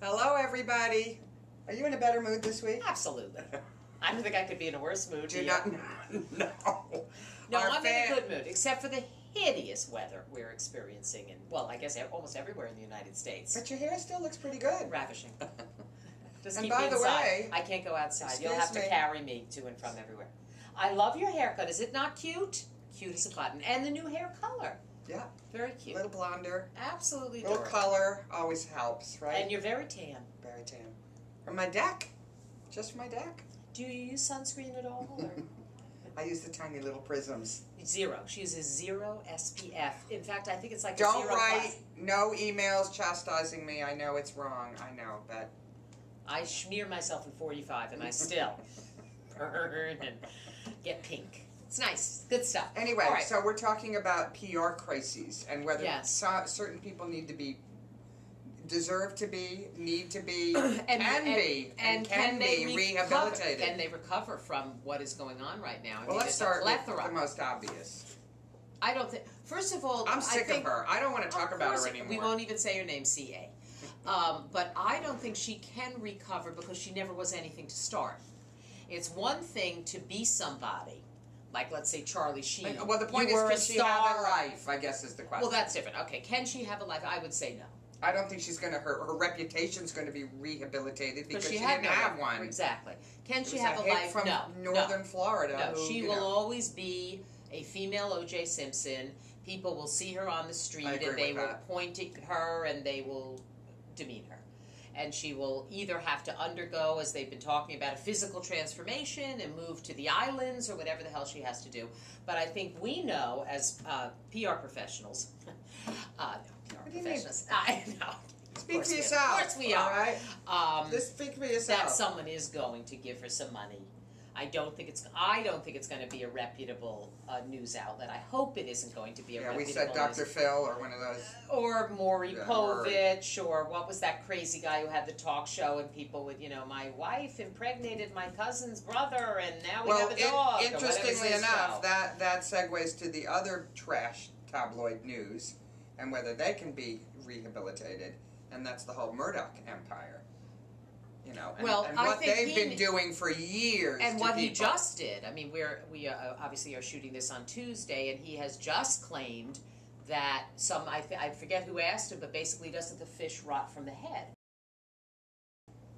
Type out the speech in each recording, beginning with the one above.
Hello, everybody. Are you in a better mood this week? Absolutely. I don't think I could be in a worse mood. Do not. No. No, I'm in a good mood, except for the hideous weather we're experiencing in, well, I guess almost everywhere in the United States. But your hair still looks pretty good. Ravishing. Just and keep by me the inside. way, I can't go outside. excuse You'll have to me. carry me to and from everywhere. I love your haircut. Is it not cute? Cute as a button. And the new hair color. Yeah. Very A cute. little blonder. Absolutely A little adorable. color always helps, right? And you're very tan. Very tan. From my deck. Just from my deck. Do you use sunscreen at all? Or? I use the tiny little prisms. Zero. She uses 0 SPF. In fact, I think it's like Don't a 0+. write no emails chastising me. I know it's wrong. I know, but I smear myself in 45 and I still burn and get pink. It's nice. Good stuff. anyway, All right. so we're talking about PR crises and whether Yes. certain people need to be, deserve to be, need to be, and can be they rehabilitated. Can they recover from what is going on right now? I Well, mean, let's it's start a with plethora. the most obvious. I don't think. First of all, I'm sick of her. I don't want to talk about her anymore. We won't even say her name, CA. But I don't think she can recover because she never was anything to start. It's one thing to be somebody, like let's say Charlie Sheen. Well, the point is, can can she have a life? I guess is the question. Well, that's different. Okay, can she have a life? I would say no. I don't think she's going to. Her reputation's going to be rehabilitated because she had didn't have one. Exactly. Can she It was have a hit life? from No. Northern Florida. No, who, she you will know, always be a female O.J. Simpson. People will see her on the street I agree and they with will that. point at her and they will demean her. And she will either have to undergo, as they've been talking about, a physical transformation and move to the islands or whatever the hell she has to do. But I think we know as PR professionals, no, PR What do you mean? professionals, I know. Speak for yourself. Of course we all are. right? Just speak for yourself. That someone is going to give her some money. I don't think it's going to be a reputable news outlet. I hope it isn't going to be a reputable. Yeah, we said Dr. Phil or one of those. Or Maury Yeah, Povich, or what was that crazy guy who had the talk show and people would, my wife impregnated my cousin's brother and now we have a dog. Interestingly enough, that segues to the other trash tabloid news and whether they can be rehabilitated, and that's the whole Murdoch empire. And what they've been doing for years. And to what he people. just did. I mean, we obviously are shooting this on Tuesday, and he has just claimed that I forget who asked him, but basically, doesn't the fish rot from the head?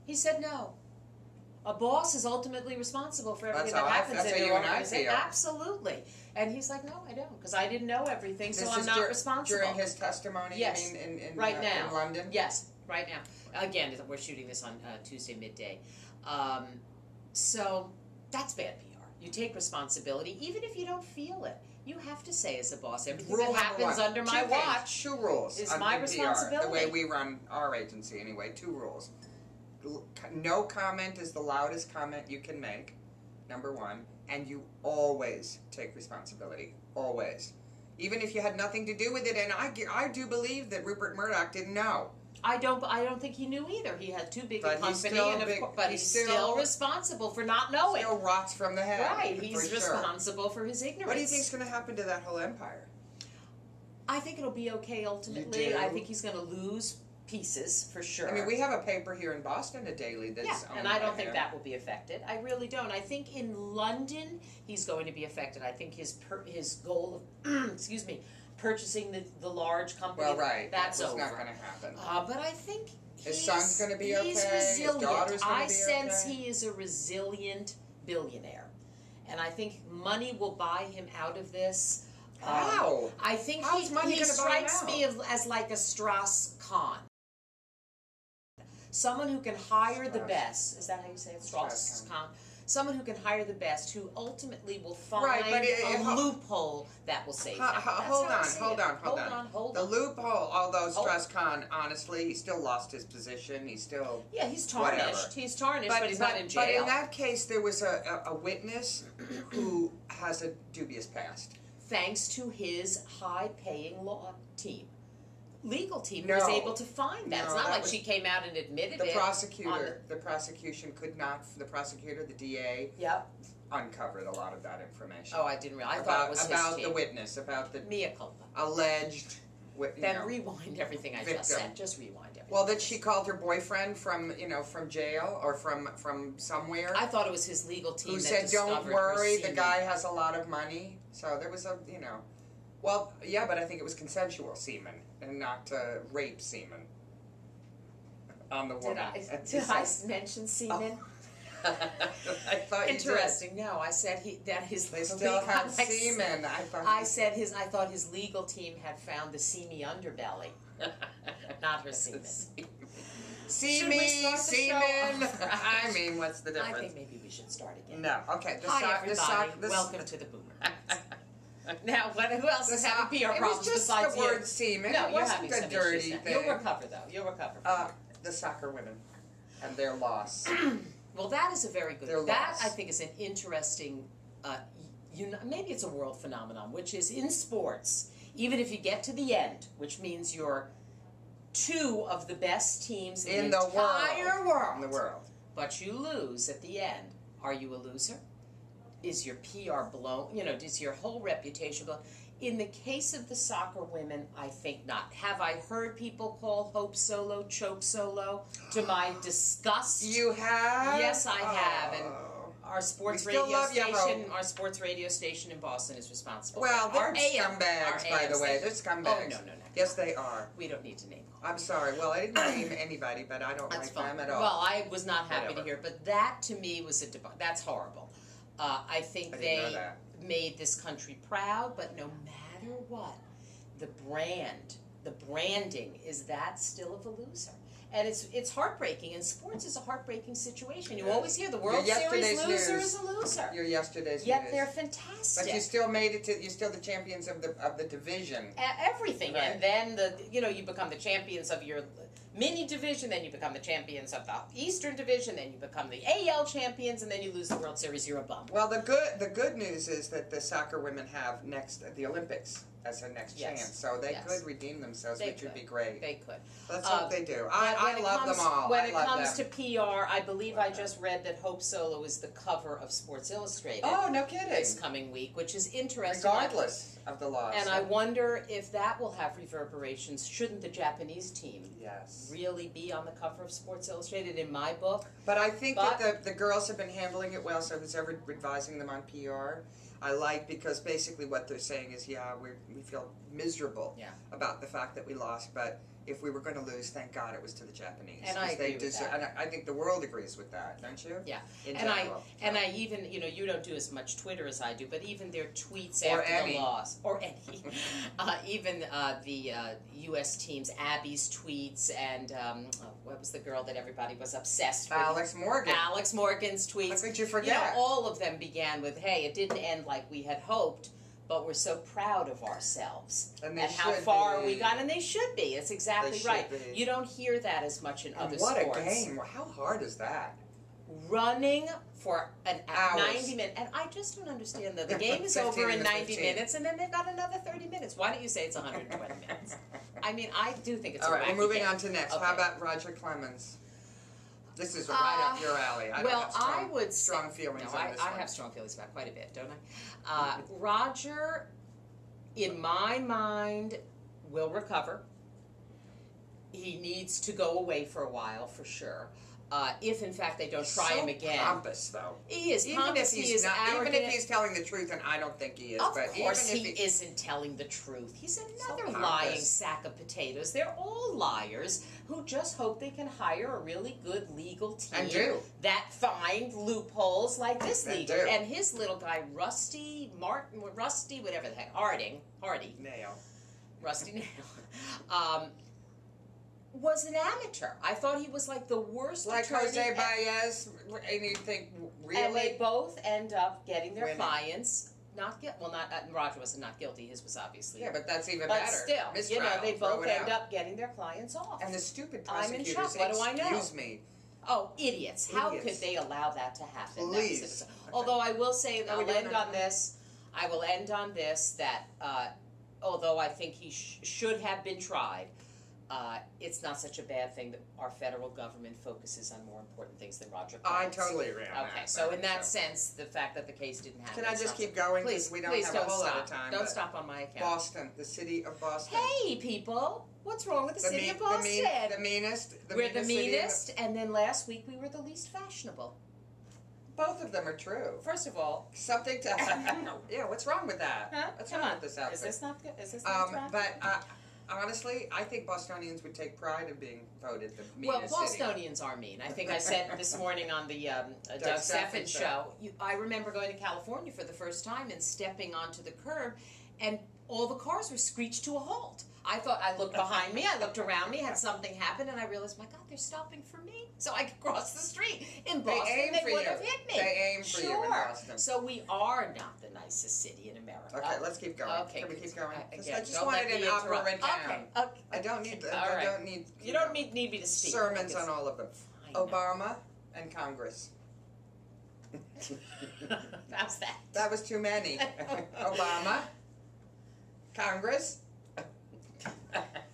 He said no. A boss is ultimately responsible for everything that happens that's in how your you and I organization. feel. Absolutely. And he's like, no, I don't, because I didn't know everything, so This I'm is not responsible. During his testimony, Yes. you mean, in Right now. in London? Yes, right now. Again, we're shooting this on Tuesday midday. So that's bad PR. You take responsibility, even if you don't feel it. You have to say as a boss, everything Rule that happens number one. under my watch Two rules is on my PR, responsibility. the way we run our agency anyway, 2 rules. No comment is the loudest comment you can make, number 1, and you always take responsibility, always. Even if you had nothing to do with it, and I do believe that Rupert Murdoch didn't know. I don't think he knew either. He had too big a But he's company, still but he's still responsible for not knowing. Still rots from the head. Right, he's for responsible for his ignorance. What do you think's going to happen to that whole empire? I think it'll be okay ultimately. You do? I think he's going to lose pieces for sure. I mean, we have a paper here in Boston, a daily, that's owned and I don't by think him. that will be affected. I really don't. I think in London he's going to be affected. I think his goal of excuse me, purchasing the large company. Well, right, that's not over. going to happen. But I think His son's going to be okay. He's His resilient. daughter's going to be I sense okay. he is a resilient billionaire, and I think money will buy him out of this. How? I think How's money he gonna buy him strikes out? me as like a Strauss-Kahn. Someone who can hire the best. Is that how you say it? Strauss-Kahn. Someone who can hire the best, who ultimately will find a loophole that will save him. Hold on. The loophole, although Strauss-Kahn, honestly, he still lost his position. He's still... Yeah, he's tarnished. Whatever. He's tarnished, but he's not in jail. But in that case, there was a witness who has a dubious past. Thanks to his high-paying law team. Legal team was able to find that. It's not like she came out and admitted it. The prosecution could not, the DA, uncovered a lot of that information. Oh, I didn't realize. I thought it was his about team. the witness, about the Mea culpa. alleged Then rewind everything I just said. Just rewind everything. Well, that she called her boyfriend from from jail or from somewhere. I thought it was his legal team who that said, discovered "Don't her worry, the semen." guy has a lot of money." So there was well, yeah, but I think it was consensual semen and not rape semen on the woman. Did I mention semen? I thought Interesting. No, I said they still had semen. I thought his legal team had found the seamy underbelly, not her semen. Semen. I mean, what's the difference? I think maybe we should start again. No. Okay. Hi, everybody. Welcome to the Boomer. Now, who else is having PR problems besides you? It was just the word semen. No, it you're wasn't having a dirty issues now. thing. You'll recover, though. You'll recover. The soccer women and their loss. Well, that is a very good. Their that loss. I think is an interesting. Maybe it's a world phenomenon, which is in sports. Even if you get to the end, which means you're two of the best teams in the entire world. In the world. But you lose at the end. Are you a loser? Is your PR blown? Is your whole reputation blown? In the case of the soccer women, I think not. Have I heard people call Hope Solo choke solo? To my disgust. You have? Yes, I have. And our sports radio station in Boston is responsible. Well, for they're scumbags, by the way. They're scumbags. Oh, no. Yes, they are. We don't need to name them. I'm sorry. Well, I didn't name anybody, but I don't like them at all. Well, I was not happy to hear it, but that to me was that's horrible. I think they made this country proud, but no matter what, the branding is that still of a loser. And it's heartbreaking, and sports is a heartbreaking situation. You always hear the World Series loser is a loser. You're yesterday's Yet news. They're fantastic. But you still made it to. You're still the champions of the division. Everything, right. And then you become the champions of your mini division. Then you become the champions of the Eastern Division. Then you become the AL champions, and then you lose the World Series. You're a bum. Well, the good news is that the soccer women have the Olympics as their next chance, so they could redeem themselves, which would be great. They could. Let's hope they do. I love them all. When it comes to PR, I believe I just read that Hope Solo is the cover of Sports Illustrated. Oh, no kidding! This coming week, which is interesting. Regardless of the loss. And I wonder if that will have reverberations. Shouldn't the Japanese team really be on the cover of Sports Illustrated? In my book. But I think that the girls have been handling it well. So who's ever advising them on PR? I like, because basically what they're saying is, we feel miserable about the fact that we lost, but if we were going to lose, thank God it was to the Japanese. And I agree with that. And I think the world agrees with that, don't you? Yeah. In and general. I even, you don't do as much Twitter as I do, but even their tweets after the loss, or any, even the U.S. team's Abby's tweets, and what was the girl that everybody was obsessed with? Alex Morgan. Alex Morgan's tweets. How could you forget? All of them began with, "Hey, it didn't end like we had hoped, but we're so proud of ourselves and how far we got," and they should be. It's exactly right. You don't hear that as much in other sports. What a game! How hard is that? Running for an 90 minutes, and I just don't understand that the game is over in 90 minutes, and then they've got another 30 minutes. Why don't you say it's 120 minutes? I mean, I do think it's all right. We're moving game. On to next. Okay. How about Roger Clemens? This is right up your alley. I would strong feelings on this I one. have strong feelings about quite a bit, don't I? Roger, in my mind, will recover. He needs to go away for a while, for sure. If in fact they don't try him again. Pompous, though. He is pompous. He is arrogant. Even if he's telling the truth, and I don't think he is. Of but course, even if he isn't telling the truth. He's another lying sack of potatoes. They're all liars who just hope they can hire a really good legal team that find loopholes like this legal. And his little guy, Rusty, whatever the heck, Hardy Nail, Rusty Nail. Was an amateur. I thought he was like the worst like attorney. Jose Baez, and you think, really? And they both end up getting their clients not guilty. Well, Roger was not guilty. His was obviously. Yeah, but that's even but better. Still, Mistrial, they both end up getting their clients off. And the stupid I'm in prosecutors. shock. What do I know? Excuse me. Oh, idiots! How could they allow that to happen? Please. Although I will say, I will end on this. That although I think he should have been tried, it's not such a bad thing that our federal government focuses on more important things than Roger I Clemens. totally agree on that. Okay, so in that sense, the fact that the case didn't happen. Can I is just not keep so- going? Please, Because we don't please have don't a whole stop. lot of time. Don't but stop on my account. Boston, the city of Boston. Hey, people! What's wrong with the city of Boston? The meanest. We're the city in meanest, and then last week we were the least fashionable. Both of them are true. First of all, Something to. Yeah, what's wrong with that? huh? What's Come wrong on. with this outfit? Is this not good? Is this not attractive? But honestly, I think Bostonians would take pride in being voted the Well, meanest city. Bostonians are mean. I think I said this morning on the Doug Stephan show. I remember going to California for the first time and stepping onto the curb, and all the cars were screeched to a halt. I looked behind me, I looked around me, had something happen, and I realized, my God, they're stopping for me, so I could cross the street. In Boston, they would have hit me. They aim for you in Boston. So we are not the nicest city in America. Okay, let's keep going. Okay, Can we keep going? I again, just don't wanted let me an opera interrupt. in town. Okay. I don't need. All I right. don't need. You don't need me to speak. Sermons on all of them. I know. Obama and Congress. How's that? That was too many. Obama, Congress.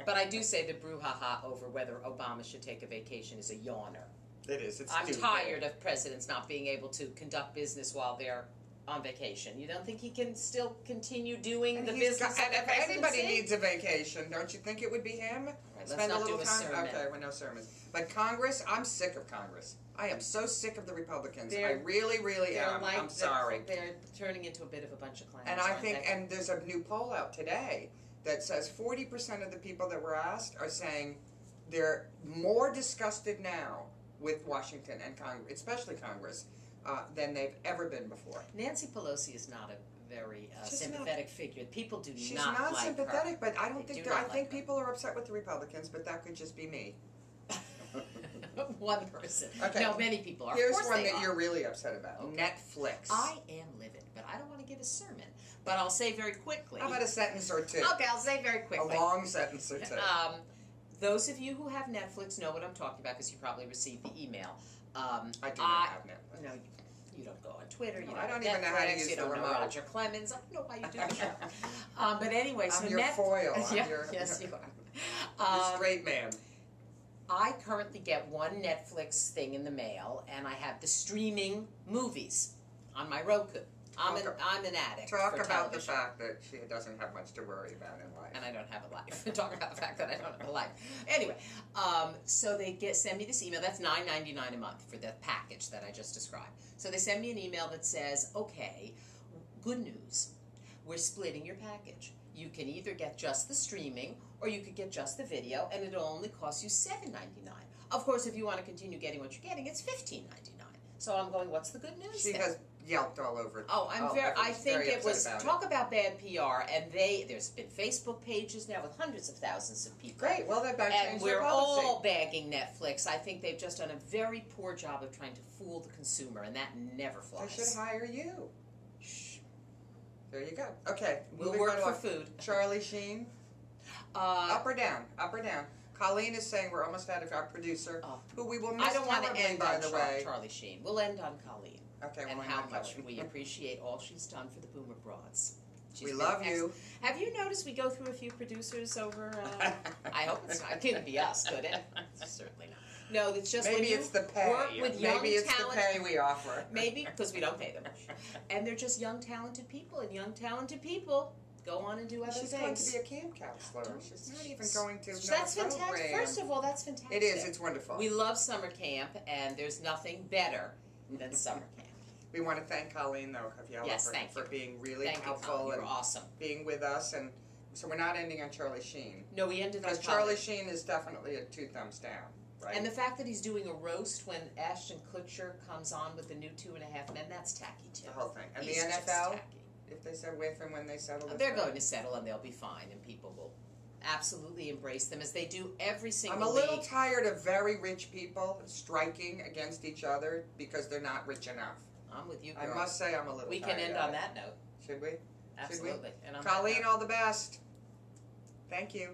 But I do say the brouhaha over whether Obama should take a vacation is a yawner. It is. It's I'm stupid. tired of presidents not being able to conduct business while they're on vacation. You don't think he can still continue doing And the he's business got- of the and if anybody presidency? needs a vacation, don't you think it would be him? Right, let's Spend not a little do a time. sermon. Okay, well, no sermons. But Congress, I'm sick of Congress. I am so sick of the Republicans. I They're- really, really They're am. like- I'm sorry. They're turning into a bit of a bunch of clowns. And I aren't think, they? and there's a new poll out today that says 40% of the people that were asked are saying they're more disgusted now with Washington and Congress, especially Congress, than they've ever been before. Nancy Pelosi is not a very She's sympathetic figure. People do She's not not like sympathetic, but I don't They think do that, I not think like her. people are upset with the Republicans, but that could just be me. her. One person. Okay. No, many people are. Here's of course one they that are. you're really upset about. Okay. Netflix. I am livid, but I don't want to give a sermon. But I'll say very quickly. How about a sentence or two? Okay, I'll say very quickly. A long sentence or two. Those of you who have Netflix know what I'm talking about because you probably received the email. I do not have Netflix. No, you don't go on Twitter. You No, don't I don't have even know how to Netflix, use you the don't know remote. Roger Clemens. I don't know why you do the show. But anyway, so I'm your foil. I'm yeah, your, yes, you are. your straight man. I currently get one Netflix thing in the mail, and I have the streaming movies on my Roku. I'm an addict. Talk for about the television. fact that she doesn't have much to worry about in life. And I don't have a life. Talk about the fact that I don't have a life. Anyway, so they send me this email. That's $9.99 a month for the package that I just described. So they send me an email that says, okay, good news. We're splitting your package. You can either get just the streaming or you could get just the video, and it'll only cost you $7.99. Of course, if you want to continue getting what you're getting, it's $15.99. So I'm going, what's the good news? She then? has yelped all over it. Oh, I think very it was, upset about talk about bad PR, and there's been Facebook pages now with hundreds of thousands of people. Great, well, they've And changed their we're policy. all bagging Netflix. I think they've just done a very poor job of trying to fool the consumer, and that never They flies. should hire you. Shh. There you go. Okay, We'll moving work right for along. food. Charlie Sheen, up or down? Up or down? Colleen is saying we're almost out of our producer, Oh. who we will miss I don't want to terribly, end by on the way. Charlie Sheen. We'll end on Colleen. Okay, And we'll how end on much Colleen. we appreciate all she's done for the Boomer Broads. She's We been love you. Have you noticed we go through a few producers over? I hope it's not. It couldn't be us, could it? Certainly not. No, it's just when Maybe you it's the pay. work with young Maybe it's talent. the pay we offer. Maybe because we don't pay them, and they're just young, talented people, and young, talented people go on and do other She's things. going to be a camp counselor. She's not even going to know That's the fantastic. program. First of all, that's fantastic. It is. It's wonderful. We love summer camp, and there's nothing better than summer camp. We want to thank Colleen, though, Kaviela, Yes, thank for you. being really Thank you, helpful Colin. You're and awesome. being with us. And so we're not ending on Charlie Sheen. No, we ended on Because Charlie Sheen is definitely a 2 thumbs down, right? And the fact that he's doing a roast when Ashton Kutcher comes on with the new 2.5 Men, that's tacky too. The whole thing. And He's the just NFL, tacky. if they said with and when they settle this They're thing. going to settle and they'll be fine, and people will absolutely embrace them as they do every single I'm a little league. tired of very rich people striking against each other because they're not rich enough. I'm with you, I girl. must say I'm a little We tired can end of on it. that note. Should we? Absolutely. And on that Colleen, note- all the best. Thank you.